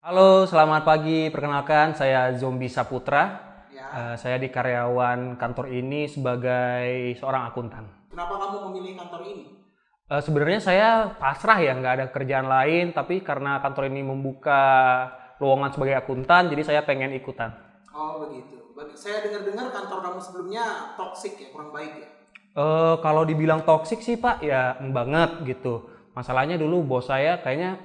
Halo, selamat pagi. Perkenalkan, saya Zombi Saputra. Ya. Saya di karyawan kantor ini sebagai seorang akuntan. Kenapa kamu memilih kantor ini? Sebenarnya saya pasrah ya, nggak ada kerjaan lain, tapi karena kantor ini membuka lowongan sebagai akuntan, jadi saya pengen ikutan. Oh begitu. Saya dengar-dengar kantor kamu sebelumnya toksik ya, kurang baik ya. Kalau dibilang toksik sih Pak, ya banget gitu. Masalahnya dulu bos saya kayaknya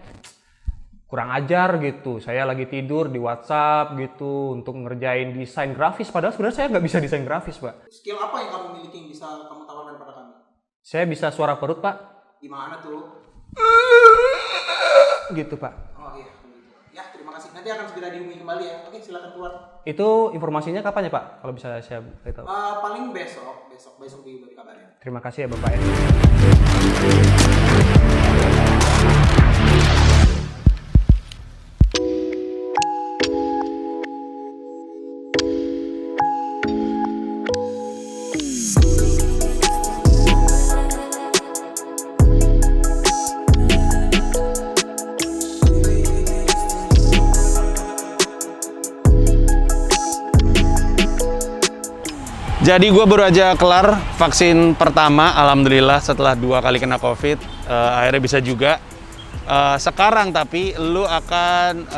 kurang ajar gitu. Saya lagi tidur di WhatsApp gitu untuk ngerjain desain grafis. Padahal sebenarnya saya nggak bisa desain grafis, Pak. Skill apa yang kamu miliki yang bisa kamu tawarkan pada kami? Saya bisa suara perut, Pak. Gimana tuh? Gitu, Pak. Oh iya, begitu. Ya, terima kasih. Nanti akan segera dihubungi kembali ya. Oke, silakan keluar. Itu informasinya kapan ya, Pak? Kalau bisa saya beritahu. Paling besok diberi kabarnya. Terima kasih ya, Bapak ya. Jadi gue baru aja kelar vaksin pertama, alhamdulillah setelah 2 kali kena COVID, akhirnya bisa juga. Sekarang tapi lu akan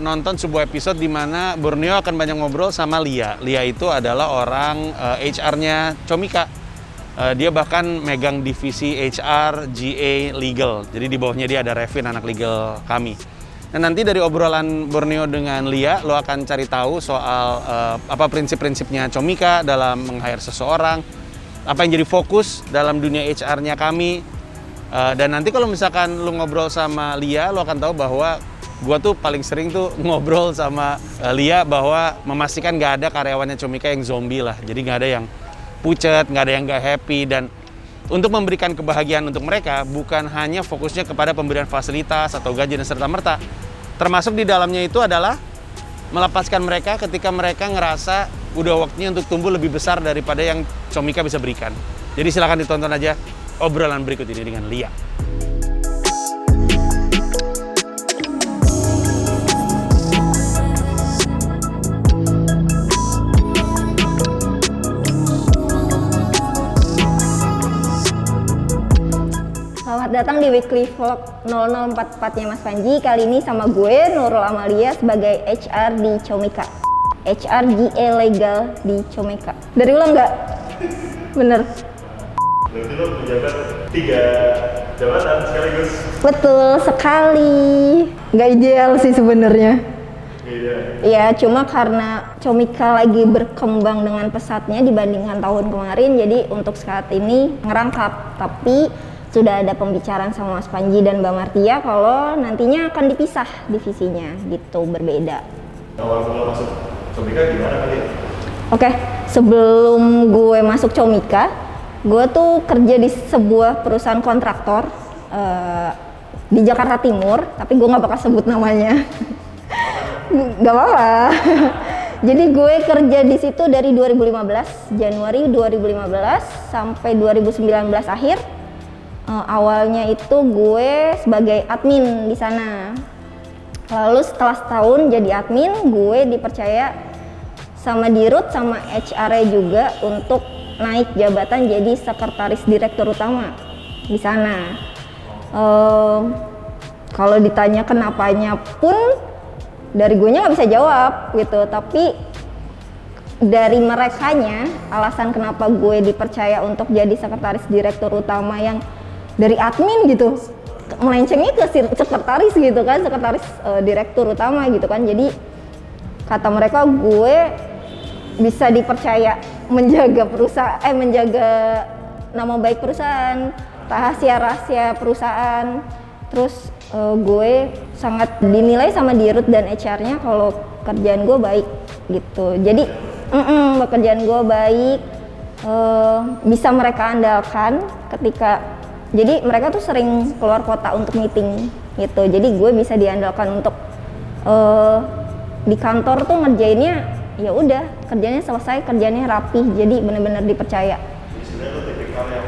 nonton sebuah episode di mana Borneo akan banyak ngobrol sama Lia. Lia itu adalah orang HR-nya Comika. Dia bahkan megang divisi HR, GA, Legal. Jadi di bawahnya dia ada Revin, anak legal kami. Nah, nanti dari obrolan Borneo dengan Lia, lo akan cari tahu soal apa prinsip-prinsipnya Comika dalam meng-hire seseorang, apa yang jadi fokus dalam dunia HR-nya kami. Dan nanti kalau misalkan lo ngobrol sama Lia, lo akan tahu bahwa gua tuh paling sering tuh ngobrol sama Lia bahwa memastikan nggak ada karyawannya Comika yang zombie lah. Jadi nggak ada yang pucet, nggak ada yang nggak happy, dan untuk memberikan kebahagiaan untuk mereka, bukan hanya fokusnya kepada pemberian fasilitas atau gaji dan serta-merta. Termasuk di dalamnya itu adalah melepaskan mereka ketika mereka ngerasa udah waktunya untuk tumbuh lebih besar daripada yang Comika bisa berikan. Jadi silakan ditonton aja obrolan berikut ini dengan Lia. Selamat datang di Weekly Vlog 0044-nya Mas Panji. Kali ini sama gue, Nurul Amalia, sebagai HR di Comika. HR GA Legal di Comika. Dari ulang nggak? Bener? Berarti lo menjabat 3 jabatan sekaligus? Betul sekali. Nggak ideal sih sebenarnya. Iya. Ya, cuma karena Comika lagi berkembang dengan pesatnya dibandingkan tahun kemarin, jadi untuk saat ini ngerangkap. Tapi sudah ada pembicaraan sama Mas Panji dan Mbak Martia kalau nantinya akan dipisah divisinya gitu, berbeda. Awal mula masuk Comika gimana kali? Oke, sebelum gue masuk Comika, gue tuh kerja di sebuah perusahaan kontraktor di Jakarta Timur, tapi gue nggak bakal sebut namanya. Gak apa-apa. Jadi gue kerja di situ dari 2015, Januari 2015 sampai 2019 akhir. Awalnya itu gue sebagai admin di sana. Lalu setelah setahun jadi admin, gue dipercaya sama Dirut sama HR-nya juga untuk naik jabatan jadi sekretaris direktur utama di sana. Kalau ditanya kenapanya pun dari gue nya nggak bisa jawab gitu, tapi dari merekanya alasan kenapa gue dipercaya untuk jadi sekretaris direktur utama yang dari admin gitu melencengnya ke sekretaris gitu kan, sekretaris direktur utama gitu kan. Jadi kata mereka gue bisa dipercaya menjaga perusahaan, menjaga nama baik perusahaan, rahasia perusahaan. Terus gue sangat dinilai sama Dirut dan HR-nya kalau kerjaan gue baik gitu. Jadi pekerjaan gue baik, bisa mereka andalkan ketika, jadi mereka tuh sering keluar kota untuk meeting gitu. Jadi gue bisa diandalkan untuk di kantor tuh ngerjainnya ya udah, kerjanya selesai, kerjanya rapi. Jadi benar-benar dipercaya. Jadi sebenarnya lo tipikal yang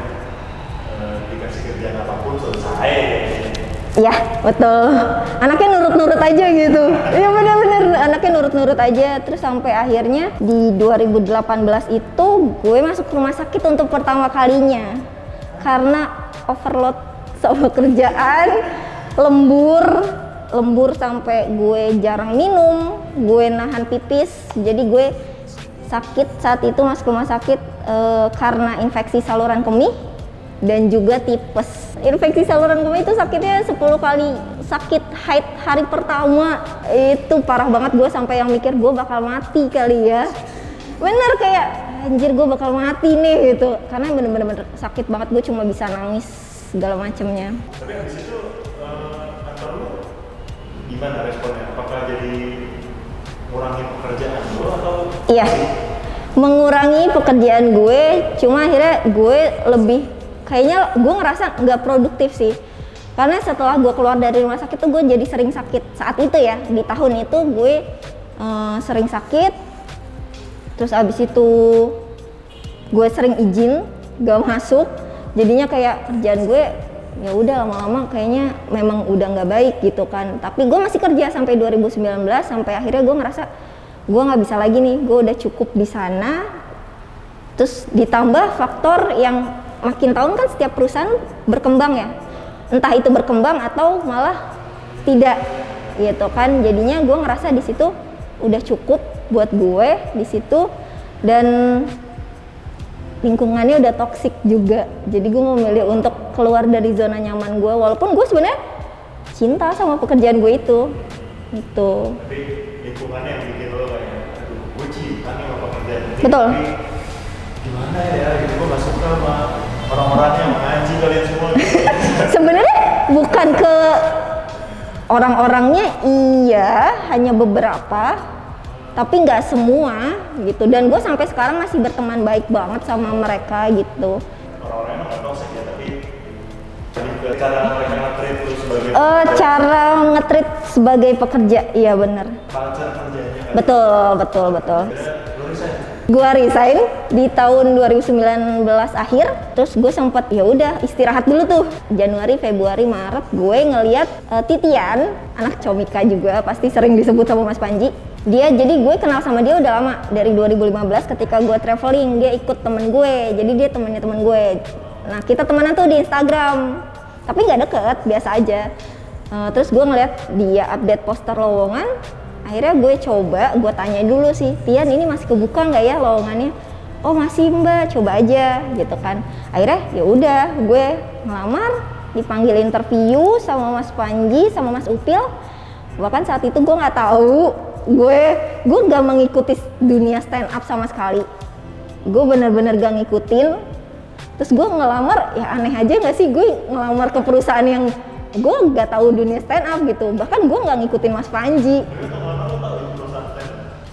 dikasih kerjaan apapun selesai. Iya, betul. Anaknya nurut-nurut aja gitu. Iya bener-bener, anaknya nurut-nurut aja. Terus sampai akhirnya di 2018 itu gue masuk rumah sakit untuk pertama kalinya. Karena overload sama kerjaan, lembur sampai gue jarang minum, gue nahan pipis. Jadi gue sakit saat itu masuk rumah sakit karena infeksi saluran kemih dan juga tipes. Infeksi saluran kemih itu sakitnya 10 kali sakit haid hari pertama. Itu parah banget, gue sampai yang mikir gue bakal mati kali ya. Bener, kayak anjir gue bakal mati nih gitu. Karena bener-bener sakit banget, gue cuma bisa nangis segala macemnya. Tapi habis itu kantor lu gimana responnya? Apakah jadi ngurangi pekerjaan lu atau? Iya, mengurangi pekerjaan gue, cuma akhirnya gue lebih, kayaknya gue ngerasa nggak produktif sih. Karena setelah gue keluar dari rumah sakit tuh gue jadi sering sakit. Saat itu ya, di tahun itu gue sering sakit. Terus abis itu gue sering izin, gak masuk. Jadinya kayak kerjaan gue ya udah lama-lama kayaknya memang udah nggak baik gitu kan. Tapi gue masih kerja sampai 2019, sampai akhirnya gue ngerasa gue nggak bisa lagi nih, gue udah cukup di sana. Terus ditambah faktor yang makin tahun kan setiap perusahaan berkembang ya, entah itu berkembang atau malah tidak gitu kan. Jadinya gue ngerasa di situ udah cukup buat gue di situ, dan lingkungannya udah toksik juga. Jadi gue memilih untuk keluar dari zona nyaman gue, walaupun gue sebenarnya cinta sama pekerjaan gue itu. Gitu. Tapi lingkungannya yang bikin lo kayak, aduh, gue cinta nih sama pekerjaan ini. Betul. Tapi gimana ya, gitu, gue gak suka sama orang-orangnya, mengaji kalian semua. Sebenarnya bukan ke orang-orangnya, iya, hanya beberapa, tapi nggak semua gitu. Dan gue sampai sekarang masih berteman baik banget sama mereka gitu. Orang-orangnya emang gak toxic ya, tapi juga cara mereka nge-treat lu sebagai Cara nge-treat sebagai pekerja, iya bener. culture kerjanya kan. Betul. Akhirnya lu resign. Gue resign di tahun 2019 akhir, terus gue sempet ya udah istirahat dulu tuh. Januari, Februari, Maret gue ngeliat Titian, anak Comika juga, pasti sering disebut sama Mas Panji. Dia, jadi gue kenal sama dia udah lama, dari 2015 ketika gue traveling, dia ikut temen gue, jadi dia temennya temen gue. Nah kita temenan tuh di Instagram, tapi nggak deket, biasa aja. Terus gue ngeliat dia update poster lowongan, akhirnya gue coba, gue tanya dulu sih, Tian ini masih kebuka nggak ya lowongannya? Oh masih mbak, coba aja gitu kan. Akhirnya ya udah, gue ngelamar, dipanggil interview sama Mas Panji, sama Mas Upil. Bahkan saat itu gue nggak tahu, gue nggak mengikuti dunia stand up sama sekali. Gue bener-bener gak ngikutin. Terus gue ngelamar, ya aneh aja nggak sih gue ngelamar ke perusahaan yang gue nggak tahu dunia stand up gitu. Bahkan gue nggak ngikutin Mas Panji.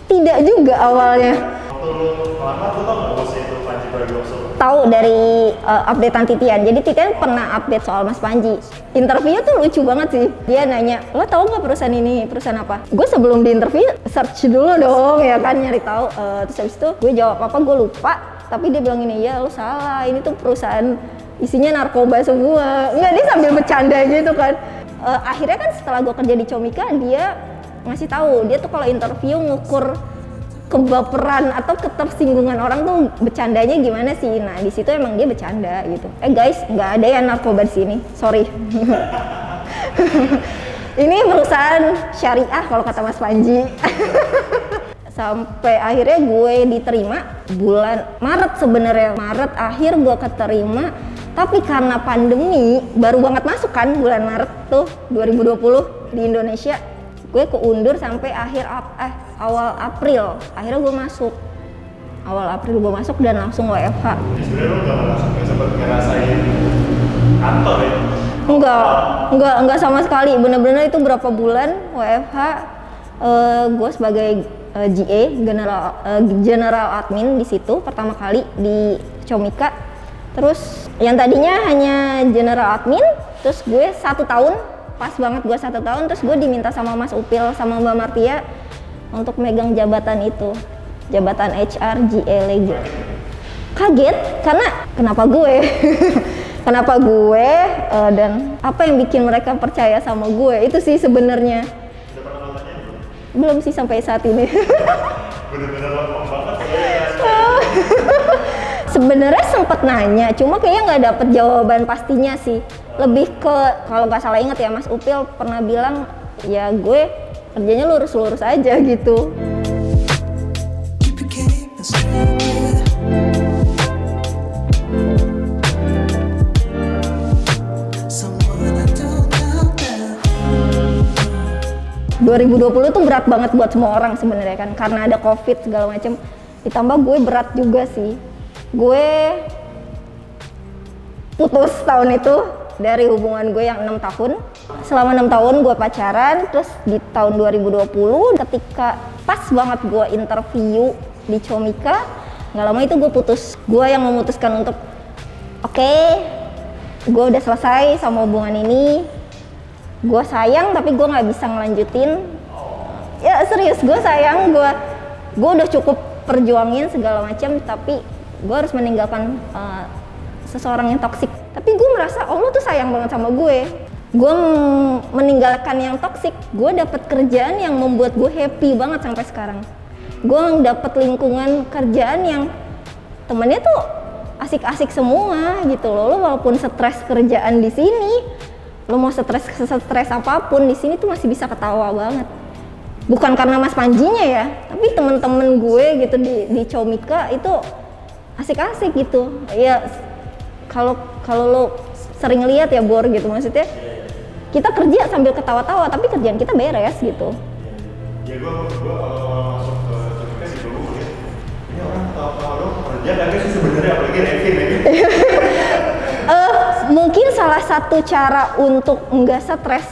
Tidak juga awalnya. Waktu lu ngelamar, lu tau gak bosnya itu Panji Pragiwaksono? Tahu dari updatean Titian. Jadi Titian pernah update soal Mas Panji. Interview tuh lucu banget sih. Dia nanya, lo tahu nggak perusahaan ini perusahaan apa? Gue sebelum di interview search dulu dong ya kan, nyari tahu. Terus habis itu gue jawab apa gue lupa. Tapi dia bilang ini, ya lo salah. Ini tuh perusahaan isinya narkoba semua. Enggak, dia sambil bercanda gitu kan. Akhirnya kan setelah gue kerja di Comika, dia ngasih tahu dia tuh kalau interview ngukur kebaperan atau ketersinggungan orang tuh bercandanya gimana sih. Nah di situ emang dia bercanda gitu. Guys, nggak ada ya narkoba di sini, sorry. Ini perusahaan syariah kalau kata Mas Panji. Sampai akhirnya gue diterima bulan Maret sebenarnya. Maret akhir gue keterima. Tapi karena pandemi baru banget masuk kan bulan Maret tuh 2020 di Indonesia. Gue keundur sampai awal April, akhirnya gue masuk. Awal April gue masuk dan langsung WFH. Jadi sebenarnya lu gak sempet ngerasain kantor ya? Enggak sama sekali. Bener-bener itu berapa bulan WFH. Gue sebagai GA, General Admin di situ pertama kali di Comika. Terus yang tadinya hanya General Admin, terus gue 1 tahun, pas banget gue 1 tahun, terus gue diminta sama Mas Upil sama Mbak Martia untuk megang jabatan itu, jabatan HR GA Legal. Kaget, karena kenapa gue? kenapa gue dan apa yang bikin mereka percaya sama gue itu sih sebenarnya. Udah pernah nontonnya belum? Belum sih sampai saat ini. Bener-bener lempeng banget ya. Sebenarnya sempet nanya, cuma kayaknya nggak dapet jawaban pastinya sih. Lebih ke, kalau nggak salah inget ya, Mas Upil pernah bilang, ya gue kerjanya lurus-lurus aja gitu. You became a stranger. 2020 tuh berat banget buat semua orang sebenarnya kan, karena ada COVID segala macem. Ditambah gue berat juga sih. Gue putus tahun itu dari hubungan gue yang 6 tahun. Selama 6 tahun gue pacaran, terus di tahun 2020 ketika pas banget gue interview di Comika, nggak lama itu gue putus. Gue yang memutuskan untuk oke, gue udah selesai sama hubungan ini. Gue sayang tapi gue nggak bisa ngelanjutin. Ya serius, gue sayang, gue udah cukup perjuangin segala macam, tapi gue harus meninggalkan seseorang yang toksik. Tapi gue merasa Allah tuh sayang banget sama gue. Gue meninggalkan yang toksik, gue dapet kerjaan yang membuat gue happy banget sampai sekarang. Gue dapet lingkungan kerjaan yang temennya tuh asik-asik semua gitu loh. Lo walaupun stres kerjaan di sini, lo mau stres apapun di sini tuh masih bisa ketawa banget. Bukan karena Mas Panjinya ya, tapi temen-temen gue gitu di Comika itu asik-asik gitu. Ya kalau lo sering lihat ya Bor gitu, maksudnya kita kerja sambil ketawa-tawa tapi kerjaan kita beres gitu. Ya gue masuk ke Comika sih dulu ya. Ini orang ketawa-tawa dong kerja dan sih sebenarnya apalagi Revin ya kan. Mungkin salah satu cara untuk nggak stres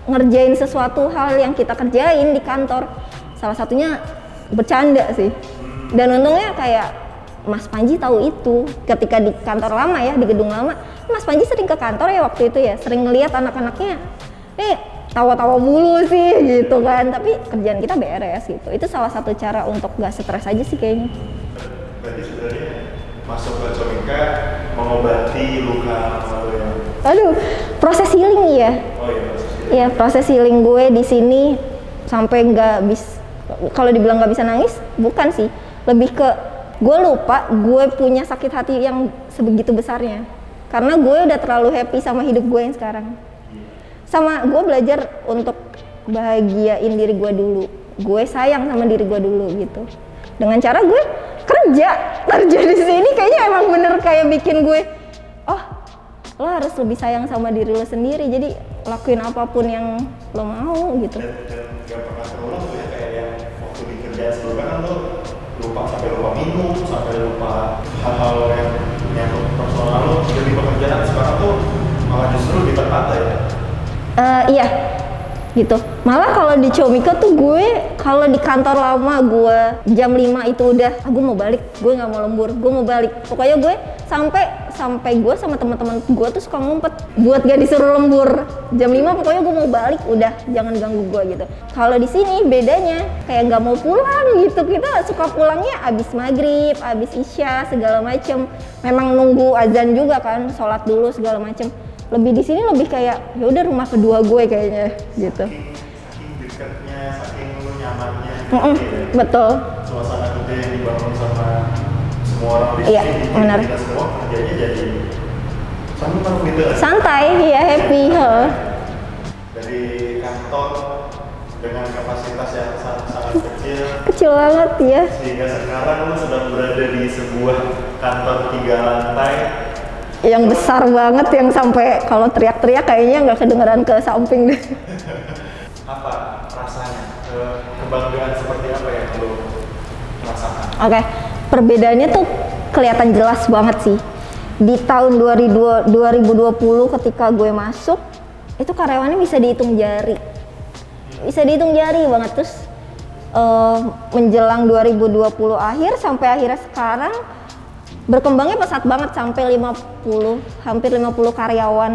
ngerjain sesuatu hal yang kita kerjain di kantor, salah satunya bercanda sih. Dan untungnya kayak Mas Panji tahu itu ketika di kantor lama ya, di gedung lama. Mas Panji sering ke kantor ya waktu itu ya, sering ngeliat anak-anaknya tawa-tawa mulu sih gitu kan, tapi kerjaan kita beres gitu. Itu salah satu cara untuk nggak stres aja sih kayaknya. Berarti sebenarnya masuk ke Comika mengobati luka lo ya. Aduh, proses healing ya. Oh iya, proses healing. Iya, proses healing gue di sini sampai nggak bisa, kalau dibilang nggak bisa nangis, bukan sih. Lebih ke gue lupa gue punya sakit hati yang sebegitu besarnya. Karena gue udah terlalu happy sama hidup gue yang sekarang. Sama gue belajar untuk bahagiain diri gue dulu. Gue sayang sama diri gue dulu gitu. Dengan cara gue kerja di sini kayaknya emang bener kayak bikin gue, oh lo harus lebih sayang sama diri lo sendiri, jadi lakuin apapun yang lo mau gitu. Dan gak pernah terulang tuh ya, kayak yang waktu di kerjaan sebelumnya kan lo sampai lupa minum, sampai lupa hal-hal yang menyangkut personal lo. Jadi di pekerjaan sekarang tuh malah justru ditata ya. Iya gitu. Malah kalau di Comika tuh gue kalau di kantor lama gue jam 5 itu udah gue mau balik, gue nggak mau lembur, gue mau balik. Pokoknya gue sampai gue sama teman-teman gue tuh suka ngumpet buat gak disuruh lembur. Jam 5 pokoknya gue mau balik, udah jangan ganggu gue gitu. Kalau di sini bedanya kayak nggak mau pulang gitu. Kita suka pulangnya abis maghrib, abis isya segala macem. Memang nunggu azan juga kan, sholat dulu segala macem. Lebih di sini lebih kayak ya udah rumah kedua gue kayaknya gitu. Saking dekatnya, saking lu nyamannya gitu ya. Betul. Suasana kerja yang dibangun sama semua orang di Iya, sini, benar. kita semua kerjanya jadi santai gitu. Santai, ya happy. Dari kantor dengan kapasitas yang sangat kecil, Kecil banget ya. sehingga sekarang lu sedang berada di sebuah kantor 3 lantai. Yang besar banget, yang sampai kalau teriak-teriak kayaknya nggak kedengeran ke samping deh. Apa rasanya? Kebanggaan seperti apa yang lo rasakan? Oke, perbedaannya tuh kelihatan jelas banget sih. Di tahun 2020 ketika gue masuk, itu karyawannya bisa dihitung jari. Bisa dihitung jari banget. Terus menjelang 2020 akhir sampai akhirnya sekarang, berkembangnya pesat banget sampai hampir 50 karyawan.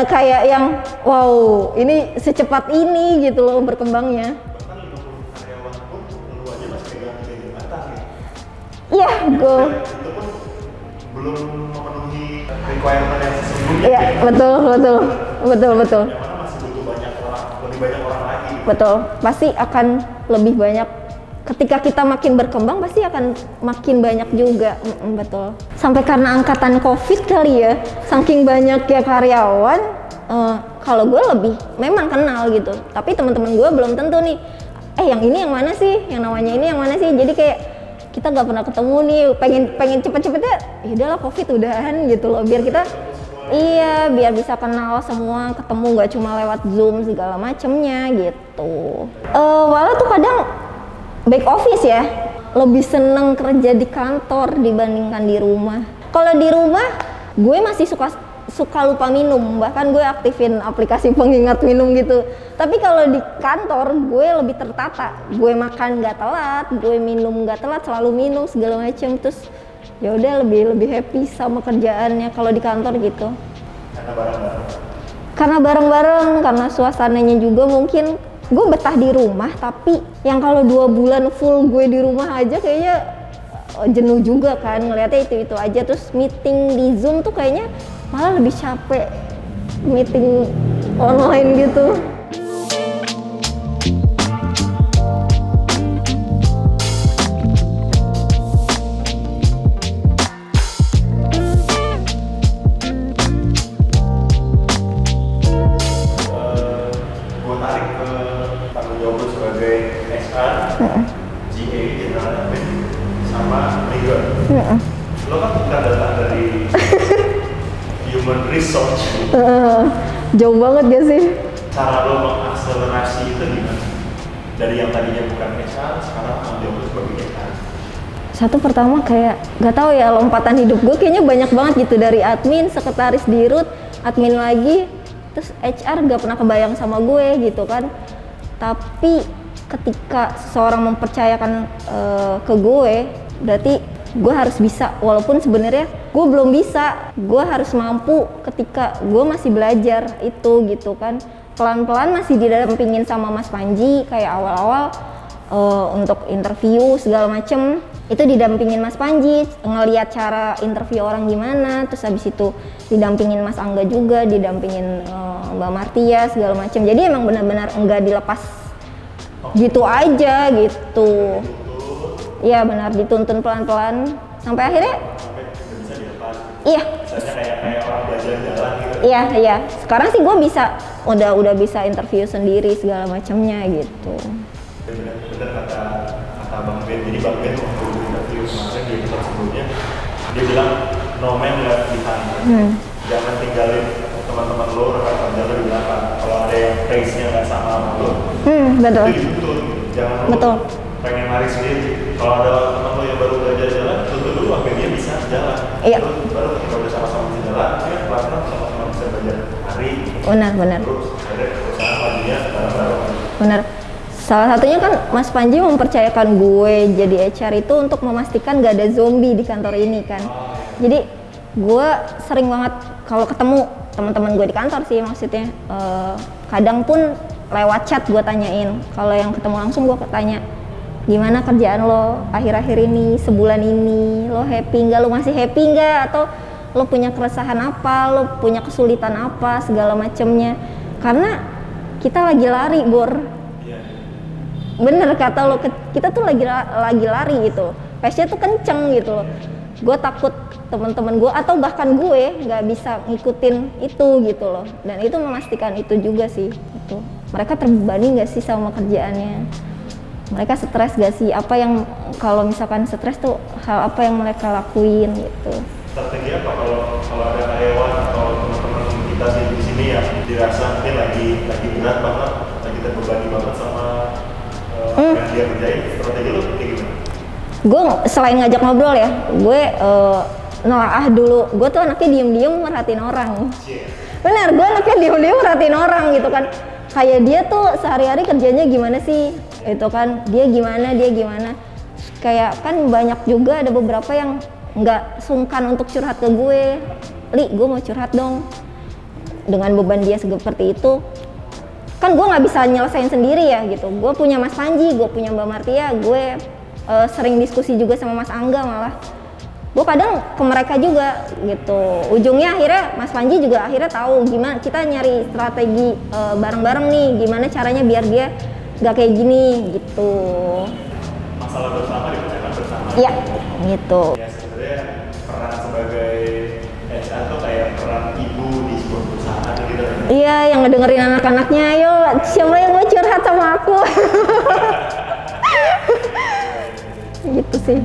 Kayak yang wow, ini secepat ini gitu loh berkembangnya. Bahkan 50 karyawan pun lu aja masih pegang jabatan ya. Iya, gue Itu pun belum memenuhi requirement yang sesungguhnya. Iya, betul. Yang mana masih butuh banyak orang, lebih banyak orang lagi. Betul, pasti akan lebih banyak. Ketika kita makin berkembang pasti akan makin banyak juga. Betul. Sampai karena angkatan COVID kali ya, saking banyak ya karyawan, kalau gue lebih memang kenal gitu. Tapi teman-teman gue belum tentu nih. Yang ini yang mana sih? Yang namanya ini yang mana sih? Jadi kayak kita nggak pernah ketemu nih. Pengen cepet-cepetnya. Ya udahlah COVID udahan gitu loh. Biar kita biar bisa kenal semua, ketemu nggak cuma lewat Zoom segala macemnya gitu. Walau tuh kadang back office ya, lebih seneng kerja di kantor dibandingkan di rumah. Kalau di rumah, gue masih suka lupa minum, bahkan gue aktifin aplikasi pengingat minum gitu. Tapi kalau di kantor, gue lebih tertata. Gue makan nggak telat, gue minum nggak telat, selalu minum segala macem. Terus ya udah lebih happy sama kerjaannya kalau di kantor gitu. Karena bareng-bareng, karena suasananya juga mungkin. Gue betah di rumah, tapi yang kalau 2 bulan full gue di rumah aja kayaknya jenuh juga kan, ngeliatnya itu aja. Terus meeting di Zoom tuh kayaknya malah lebih capek meeting online gitu. GA General Admin sama Legal. Lo kan bukan datang dari human resource. Jauh banget gak sih? Cara lo mengakselerasi itu gimana? Dari yang tadinya bukan HR, sekarang ambil sebagai HR. Satu pertama kayak gak tahu ya, lompatan hidup gue kayaknya banyak banget gitu, dari admin, sekretaris dirut, admin lagi, terus HR gak pernah kebayang sama gue gitu kan. Tapi ketika seseorang mempercayakan ke gue, berarti gue harus bisa, walaupun sebenarnya gue belum bisa. Gue harus mampu ketika gue masih belajar itu gitu kan. Pelan-pelan masih didampingin sama Mas Panji, kayak awal-awal untuk interview segala macem itu didampingin Mas Panji, ngelihat cara interview orang gimana. Terus habis itu didampingin Mas Angga juga, didampingin Mbak Martia segala macem. Jadi emang benar-benar enggak dilepas gitu aja gitu. Iya benar, dituntun pelan-pelan sampai akhirnya bisa dilepas. Iya. Misalnya kayak orang belajar jalan gitu. Iya. Sekarang sih gue bisa, udah bisa interview sendiri segala macamnya gitu. Bener kata Bang Ben. Jadi Bang Ben waktu interview kemarin di episode sebelumnya, dia bilang no man left behind. Jangan tinggalin teman-teman lo, rekan kerja lo di belakang. Kalau ada yang pace-nya nggak sama lo, Betul. itu dituntun. Jangan Betul. lo pengen lari sendiri. Kalau ada teman lo yang baru belajar jalan, tuntun dulu sampai dia bisa jalan. Iya. Terus baru ketika udah sama-sama bisa jalan, dia pelan-pelan sama-sama bisa belajar lari. Benar. Terus ada perusahaan majunya bareng-bareng. Benar. Salah satunya kan Mas Panji mempercayakan gue jadi HR itu untuk memastikan gak ada zombie di kantor ini kan. Jadi gue sering banget kalau ketemu teman-teman gue di kantor sih, maksudnya kadang pun lewat chat gue tanyain. Kalau yang ketemu langsung gue tanya, gimana kerjaan lo akhir-akhir ini, sebulan ini, lo happy nggak, lo masih happy nggak, atau lo punya keresahan apa, lo punya kesulitan apa, segala macemnya. Karena kita lagi lari, Bor. Bener kata lo, kita tuh lagi lari gitu, pace-nya tuh kenceng gitu loh. Gue takut teman-teman gue atau bahkan gue nggak bisa ngikutin itu gitu loh. Dan itu memastikan itu juga sih, itu mereka terbebani nggak sih sama kerjaannya, mereka stres gak sih, apa yang kalau misalkan stres tuh hal apa yang mereka lakuin gitu. Strategi apa kalau ada karyawan atau teman-teman kita di sini yang dirasa ini lagi berat banget, lagi terbebani banget sama yang dia kerjain, strategi lo kayak gimana? Gue selain ngajak ngobrol ya, gue nelaah dulu. Gue tuh anaknya diem-diem merhatiin orang. Benar, gue anaknya diem-diem merhatiin orang gitu kan. Kayak dia tuh sehari-hari kerjanya gimana sih? Itu kan, dia gimana. Kayak kan banyak juga ada beberapa yang nggak sungkan untuk curhat ke gue. Li, gue mau curhat dong. Dengan beban dia seperti itu, kan gue nggak bisa nyelesain sendiri ya gitu. Gue punya Mas Panji, gue punya Mbak Martia, gue sering diskusi juga sama Mas Angga malah. gue kadang ke mereka juga gitu. Ujungnya akhirnya Mas Panji juga akhirnya tahu gimana kita nyari strategi bareng-bareng nih, gimana caranya biar dia nggak kayak gini gitu. Masalah bersama dipecahkan bersama. Iya, gitu. Ya sebenarnya peran sebagai HR tuh kayak peran ibu di sebuah perusahaan gitu. Iya, yang ngedengerin anak-anaknya, ayo siapa yang mau curhat sama aku? Gitu sih.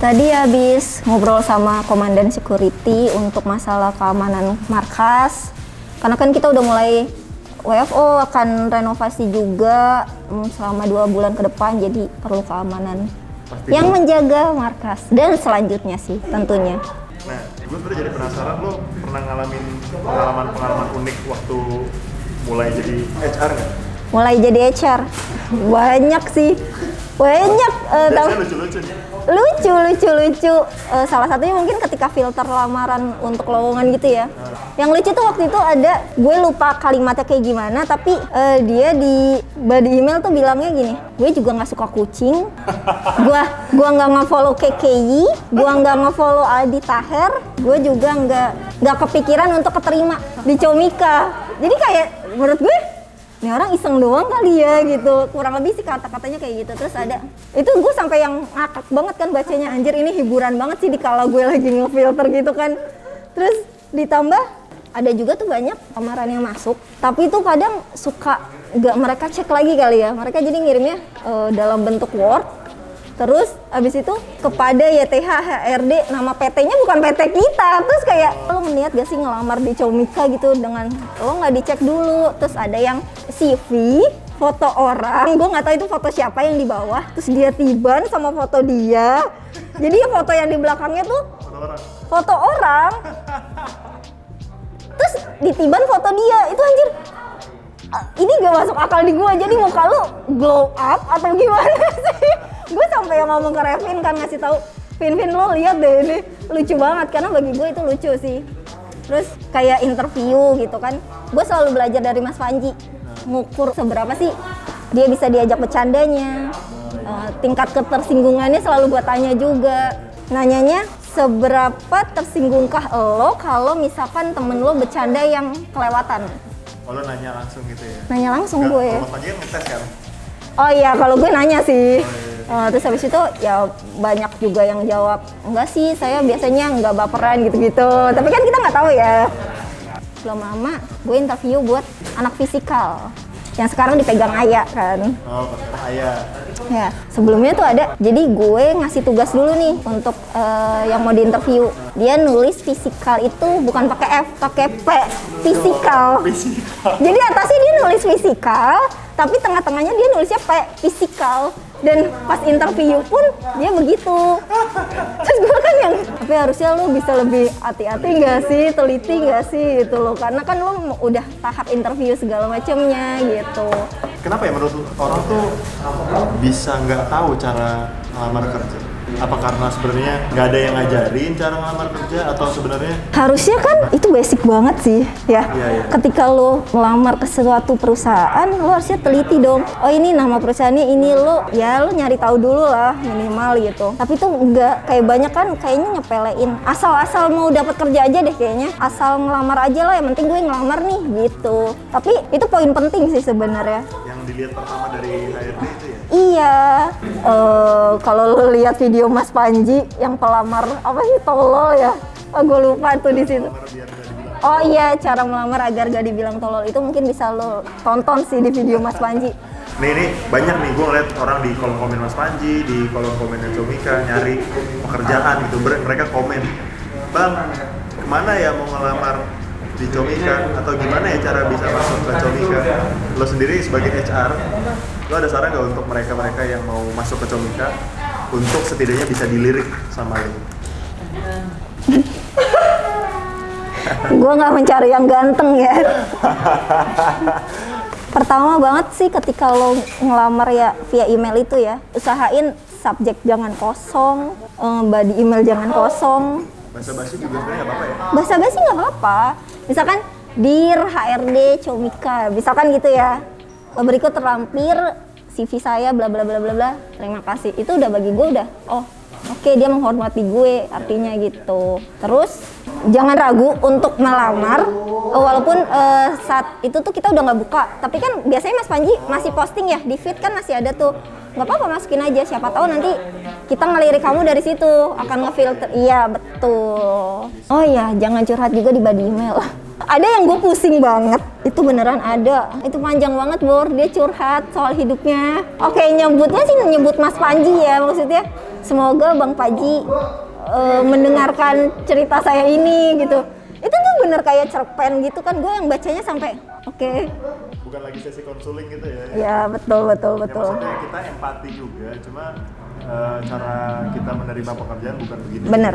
Tadi habis ngobrol sama komandan security untuk masalah keamanan markas. Karena kan kita udah mulai WFO, akan renovasi juga selama 2 bulan ke depan, jadi perlu keamanan yang menjaga markas. Dan selanjutnya sih tentunya. Nah, gue sebenernya jadi penasaran, lo pernah ngalamin pengalaman-pengalaman unik waktu mulai jadi HR nggak? Mulai jadi HR, banyak sih. Banyak. Biasanya lucu-lucu nih. Lucu. Salah satunya mungkin ketika filter lamaran untuk lowongan gitu ya. Yang lucu tuh waktu itu ada, gue lupa kalimatnya kayak gimana, tapi dia di body email tuh bilangnya gini, gue juga nggak suka kucing, gue nggak nge-follow KKI, gue nggak nge-follow Aldi Taher, gue juga nggak kepikiran untuk keterima di Comika. Jadi kayak menurut gue, ini orang iseng doang kali ya gitu, kurang lebih sih kata-katanya kayak gitu. Terus ada, itu gue sampai yang ngakak banget kan bacanya, anjir ini hiburan banget sih dikala gue lagi ngefilter gitu kan. Terus ditambah ada juga tuh banyak lamaran yang masuk, tapi itu kadang suka nggak mereka cek lagi kali ya, mereka jadi ngirimnya dalam bentuk Word. Terus abis itu kepada YTH HRD, nama PT-nya bukan PT kita. Terus kayak, lo niat gak sih ngelamar di Comika gitu dengan lo nggak dicek dulu. Terus ada yang CV, foto orang, gue nggak tahu itu foto siapa yang di bawah. Terus dia tiban sama foto dia. Jadi foto yang di belakangnya tuh foto orang. Terus ditiban foto dia, itu anjir. Ini gak masuk akal di gue, jadi muka lu glow up atau gimana sih? Gue sampai yang ngomong ke Revin kan, ngasih tahu, Vin lo lihat deh ini lucu banget, karena bagi gue itu lucu sih. Terus kayak interview gitu kan, gue selalu belajar dari Mas Panji, ngukur seberapa sih dia bisa diajak bercandanya, tingkat ketersinggungannya selalu gue tanya juga. Nanyanya, seberapa tersinggungkah lo kalau misalkan temen lo bercanda yang kelewatan? Oh, lo nanya langsung gitu ya? Nanya langsung Nggak, gue. Kalau Mas Panji kan ngetes kan? Oh iya, kalau gue nanya sih. Oh, iya. Terus habis itu ya banyak juga yang jawab, enggak sih, saya biasanya nggak baperan gitu-gitu. Tapi kan kita nggak tahu ya. Belum lama gue interview buat anak fisikal yang sekarang dipegang Aya kan. Oh, pas sekarang Ayah. Ya, sebelumnya tuh ada. Jadi gue ngasih tugas dulu nih untuk yang mau diinterview. Dia nulis fisikal itu bukan pakai F, pakai P, fisikal. Jadi atasnya dia nulis fisikal, tapi tengah-tengahnya dia nulisnya P, fisikal. Dan pas interview pun dia begitu. Terus gue kan yang, tapi harusnya lu bisa lebih hati-hati nggak sih, teliti nggak sih gitu loh. Karena kan lu udah tahap interview segala macamnya gitu. Kenapa ya menurut orang tuh bisa nggak tahu cara ngelamar kerja? Apa karena sebenarnya nggak ada yang ngajarin cara ngelamar kerja, atau sebenarnya Harusnya kan itu basic banget sih ya. Iya. Ketika lo melamar ke suatu perusahaan, lo harusnya teliti dong. Oh ini nama perusahaannya ini, lo nyari tahu dulu lah minimal gitu. Tapi tuh enggak, kayak banyak kan kayaknya nyepelein. Asal-asal mau dapat kerja aja deh kayaknya. Asal ngelamar aja lah, yang penting gue ngelamar nih gitu. Tapi itu poin penting sih sebenarnya. yang dilihat pertama dari HRD itu ya? Iya, kalau lo lihat video Mas Panji yang pelamar apa sih, tolol ya? Oh, gue lupa tuh di situ. Oh iya, cara melamar agar gak dibilang tolol itu mungkin bisa lo tonton sih di video Mas Panji. Nih banyak nih gue ngeliat orang di kolom komen Mas Panji, di kolom komennya Comika nyari pekerjaan gitu. Mereka komen, Bang, kemana ya mau ngelamar di Comika, atau gimana ya cara bisa masuk ke Comika? Lo sendiri sebagai HR, lo ada saran nggak untuk mereka-mereka yang mau masuk ke Comika untuk setidaknya bisa dilirik sama lo? Gue nggak mencari yang ganteng ya. Pertama banget sih ketika lo ngelamar ya via email itu ya, usahain subjek jangan kosong, body email jangan kosong. Basa-basi juga sebenarnya nggak apa-apa ya? Basa-basi nggak apa-apa. Misalkan Dear HRD Comika, misalkan gitu ya. Berikut terlampir CV saya bla bla bla bla bla. Terima kasih. Itu udah bagi gue udah. Oh, oke, dia menghormati gue, artinya gitu. Terus jangan ragu untuk melamar, walaupun saat itu tuh kita udah nggak buka. Tapi kan biasanya Mas Panji masih posting ya di feed kan masih ada tuh. Nggak apa-apa, masukin aja. Siapa tahu nanti kita ngelirik kamu dari situ, akan ngefilter. Iya betul. Oh iya, jangan curhat juga di body email. Ada yang gue pusing banget, itu beneran ada. Itu panjang banget Bor, dia curhat soal hidupnya. Oke, nyebutnya sih nyebut Mas Panji ya, maksudnya semoga Bang Panji mendengarkan cerita saya ini gitu. Itu tuh bener kayak cerpen gitu kan, gue yang bacanya sampai oke. Bukan lagi sesi konseling gitu ya? Ya betul. Ya, maksudnya kita empati juga, cuma cara kita menerima pekerjaan bukan begitu. Bener,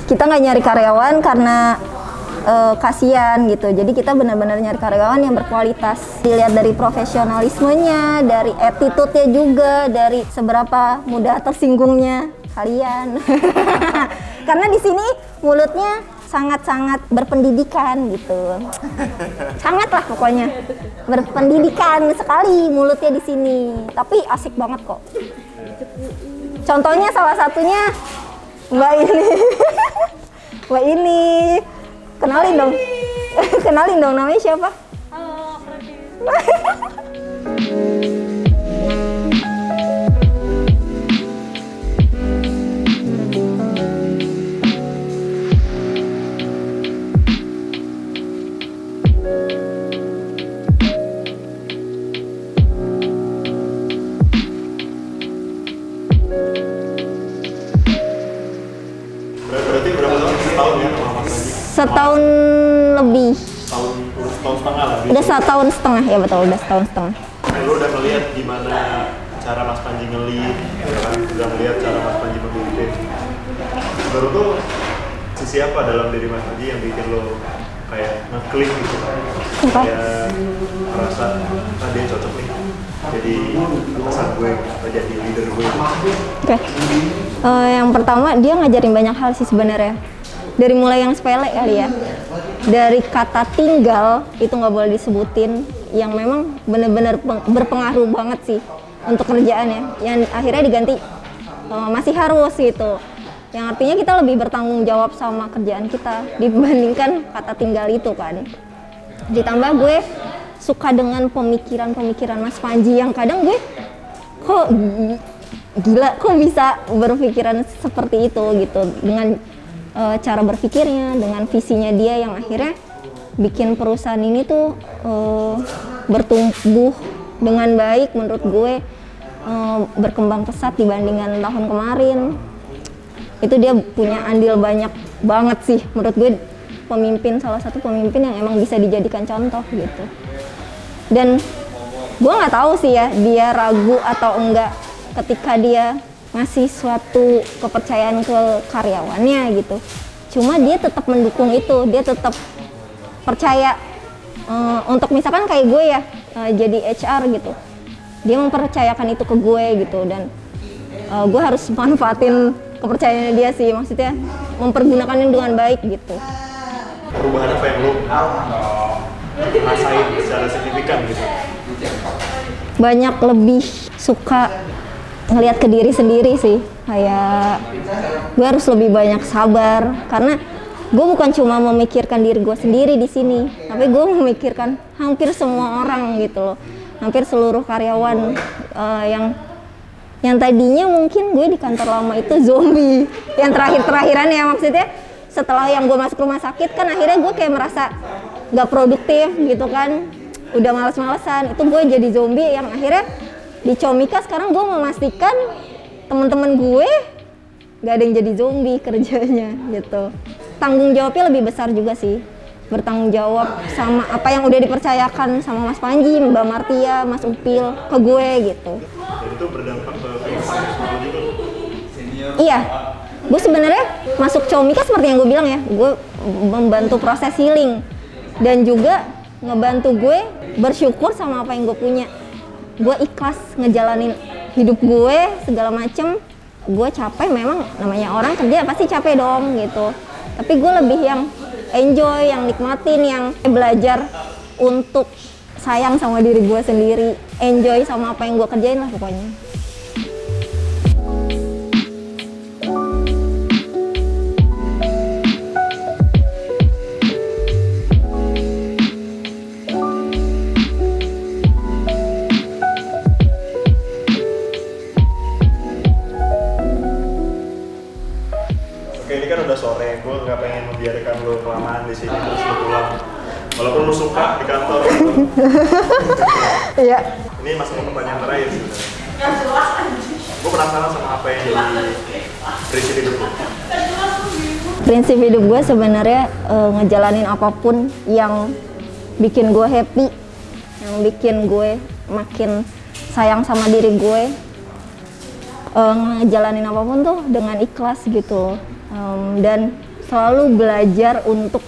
kita nggak nyari karyawan karena kasihan gitu. Jadi kita benar-benar nyari karyawan yang berkualitas. Dilihat dari profesionalismenya, dari attitude-nya juga, dari seberapa mudah tersinggungnya kalian. Karena di sini mulutnya sangat-sangat berpendidikan gitu. Sangat lah pokoknya. Berpendidikan sekali mulutnya di sini. Tapi asik banget kok. Contohnya salah satunya Mbak ini. Mbak ini. Kenalin dong. Kenalin dong, namanya siapa? Halo, Prati. Berarti berapa tahun? Setahun ya sama Mas Panji? Setahun lebih. Setahun setengah lah. Udah setahun setengah, ya betul, udah setahun setengah. Lu udah ngeliat gimana cara Mas Panji nge-lead, ya kan? Udah ngeliat cara Mas Panji memimpin. Menurut lu sisi apa dalam diri Mas Panji yang bikin lo kayak ngeklik gitu? Kayak merasa, dia cocok nih jadi atasan gue, atau jadi leader gue. Oke. Yang pertama dia ngajarin banyak hal sih sebenarnya. Dari mulai yang sepele kali ya. Dari kata tinggal itu nggak boleh disebutin, yang memang benar-benar berpengaruh banget sih untuk kerjaannya. Yang akhirnya diganti masih harus gitu. Yang artinya kita lebih bertanggung jawab sama kerjaan kita dibandingkan kata tinggal itu kan. Ditambah gue suka dengan pemikiran-pemikiran Mas Panji yang kadang gue kok gila, kok bisa berpikiran seperti itu gitu, dengan cara berpikirnya, dengan visinya dia yang akhirnya bikin perusahaan ini tuh bertumbuh dengan baik menurut gue, berkembang pesat dibandingkan tahun kemarin. Itu dia punya andil banyak banget sih menurut gue, salah satu pemimpin yang emang bisa dijadikan contoh gitu. Dan gue nggak tahu sih ya dia ragu atau enggak ketika dia ngasih suatu kepercayaan ke karyawannya gitu. Cuma dia tetap mendukung itu, dia tetap percaya untuk misalkan kayak gue ya jadi HR gitu, dia mempercayakan itu ke gue gitu, dan gue harus manfaatin kepercayaannya dia sih, maksudnya mempergunakannya dengan baik gitu. Perubahan apa yang lo rasain secara signifikan gitu? Banyak lebih suka ngelihat ke diri sendiri sih, kayak gue harus lebih banyak sabar karena gue bukan cuma memikirkan diri gue sendiri di sini, tapi gue memikirkan hampir semua orang gitu loh, hampir seluruh karyawan yang tadinya mungkin gue di kantor lama itu zombie, yang terakhir-terakhiran ya, maksudnya setelah yang gue masuk rumah sakit kan akhirnya gue kayak merasa nggak produktif gitu kan, udah malas-malesan, itu gue jadi zombie yang akhirnya di Comika sekarang gue memastikan teman-teman gue nggak ada yang jadi zombie kerjanya gitu. Tanggung jawabnya lebih besar juga sih, bertanggung jawab sama apa yang udah dipercayakan sama Mas Panji, Mbak Martia, Mas Upil ke gue gitu. Dan itu berdampak ke kehidupan personal juga. Iya, Gue sebenarnya masuk Comika seperti yang gue bilang ya, gue membantu proses healing dan juga ngebantu gue bersyukur sama apa yang gue punya. Gue ikhlas ngejalanin hidup gue segala macem. Gue capek, memang namanya orang kerja pasti capek dong gitu. Tapi gue lebih yang enjoy, yang nikmatin, yang belajar untuk sayang sama diri gue sendiri, enjoy sama apa yang gue kerjain lah pokoknya. Oke, ini kan udah sore, gue nggak pengen membiarkan lo kelamaan di sini terus lo pulang. Walaupun lo suka di kantor. Iya. Ini masuk ke pertanyaan terakhir sih. Gue penasaran sama apa yang jadi prinsip hidup lo. Prinsip hidup gue sebenarnya ngejalanin apapun yang bikin gue happy, yang bikin gue makin sayang sama diri gue. Ngejalanin apapun tuh dengan ikhlas gitu loh. Dan selalu belajar untuk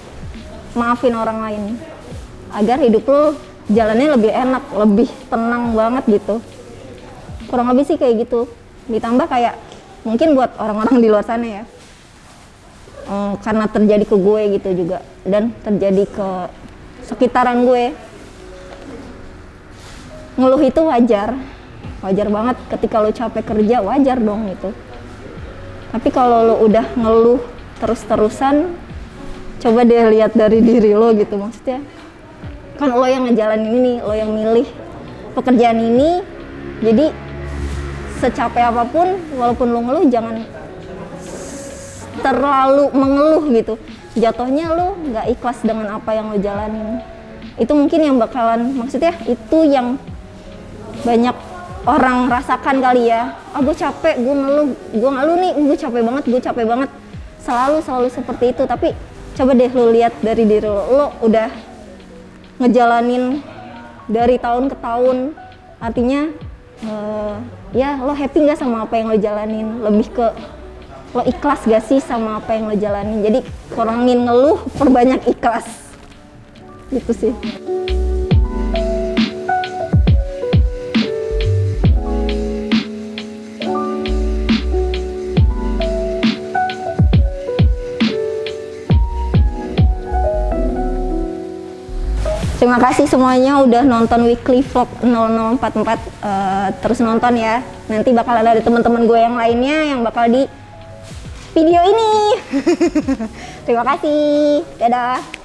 maafin orang lain agar hidup lo jalannya lebih enak, lebih tenang banget gitu. Kurang lebih sih kayak gitu. Ditambah kayak mungkin buat orang-orang di luar sana ya, karena terjadi ke gue gitu juga dan terjadi ke sekitaran gue, ngeluh itu wajar banget. Ketika lo capek kerja wajar dong gitu. Tapi kalau lo udah ngeluh terus-terusan, coba deh lihat dari diri lo gitu. Maksudnya kan lo yang ngejalanin ini, lo yang milih pekerjaan ini, jadi secapek apapun walaupun lo ngeluh jangan terlalu mengeluh gitu. Jatuhnya lo nggak ikhlas dengan apa yang lo jalanin. Itu mungkin yang bakalan, maksudnya itu yang banyak orang rasakan kali ya. Gue capek, gue ngeluh nih, gue capek banget. Selalu seperti itu. Tapi coba deh lo lihat dari diri lo udah ngejalanin dari tahun ke tahun. Artinya ya lo happy nggak sama apa yang lo jalanin? Lebih ke lo ikhlas gak sih sama apa yang lo jalanin? Jadi kurangin ngeluh, perbanyak ikhlas. Gitu sih. Terima kasih semuanya udah nonton Weekly Vlog 0044. Terus nonton ya. Nanti bakal ada teman-teman gue yang lainnya yang bakal di video ini. Terima kasih. Dadah.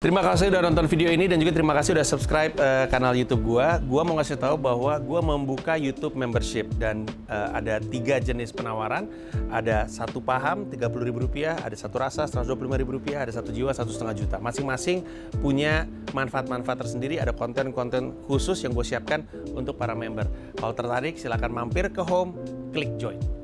Terima kasih udah nonton video ini dan juga terima kasih udah subscribe kanal YouTube gua. Gua mau ngasih tahu bahwa gua membuka YouTube membership dan ada 3 jenis penawaran. Ada 1 paham Rp30.000, ada 1 rasa Rp125.000, ada 1 jiwa Rp1,5 juta. Masing-masing punya manfaat-manfaat tersendiri. Ada konten-konten khusus yang gue siapkan untuk para member. Kalau tertarik silahkan mampir ke home, klik join.